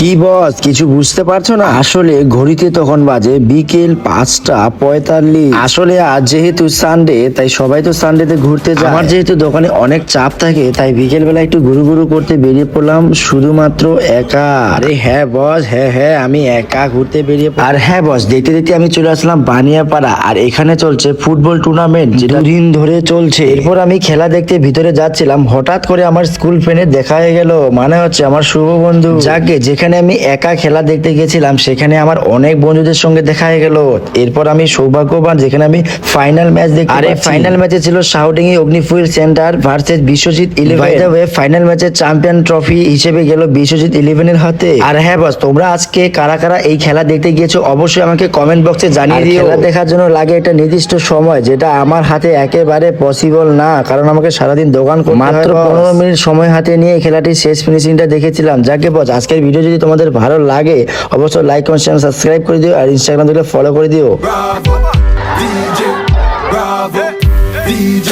কি বস, কিছু বুঝতে পারছো না? আসলে ঘড়িতে তখন বাজে বিকেল 5:45। আসলে আজ যেহেতু সানডে, তাই সবাই তো সানডেতে ঘুরতে যায়। আমার যেহেতু দোকানে অনেক চাপ থাকে, তাই বিকেল বেলা একটু ঘুরু ঘুরু করতে বেরিয়ে পড়লাম শুধুমাত্র একা। আরে হ্যাঁ বস, হ্যাঁ আমি একা ঘুরতে বেরিয়ে আর হ্যাঁ বস, দেখতে দেখতে আমি চলে আসলাম বানিয়াপাড়া। আর এখানে চলছে ফুটবল টুর্নামেন্ট, যেটা দিন ধরে চলছে। এরপর আমি খেলা দেখতে ভিতরে যাচ্ছিলাম, হঠাৎ করে আমার স্কুল ফ্রেন্ডের দেখা হয়ে গেল, মানে হচ্ছে আমার শুভ বন্ধু। যাকে যেখানে আমি একা খেলা দেখতে গেছিলাম, সেখানে আমার অনেক বন্ধুদের সঙ্গে দেখা হয়ে গেল। এরপর আমি সৌভাগ্যবান, যেখানে আমি ফাইনাল ম্যাচ দেখতে পাচ্ছি। ফাইনাল ম্যাচে ছিল শাওডিঙ্গি অগ্নিফুয়েল centre versus Biswajit 11। By the way, final ম্যাচের চ্যাম্পিয়ন ট্রফি হিসেবে গেল বিশ্বজিৎ 11 এর হাতে। আর হ্যাঁ বস, তোমরা আজকে কারা কারা এই খেলা দেখতে গিয়েছো অবশ্যই আমাকে কমেন্ট বক্সে জানিয়ে দিও। খেলা দেখার জন্য লাগে একটা নির্দিষ্ট সময়, যেটা আমার হাতে একেবারে পসিবল না, কারণ আমাকে সারাদিন দোকান করতে হয়। মাত্র 15 মিনিট সময় হাতে নিয়ে খেলাটির শেষ ফিনিশিংটা দেখেছিলাম। যাকে বস, আজকের ভিডিও যদি তোমাদের ভালো লাগে অবশ্যই লাইক কমেন্ট চ্যানেল সাবস্ক্রাইব করে দিও, আর ইনস্টাগ্রাম থেকে ফলো করে দিও। Bravo, DJ, bravo, DJ.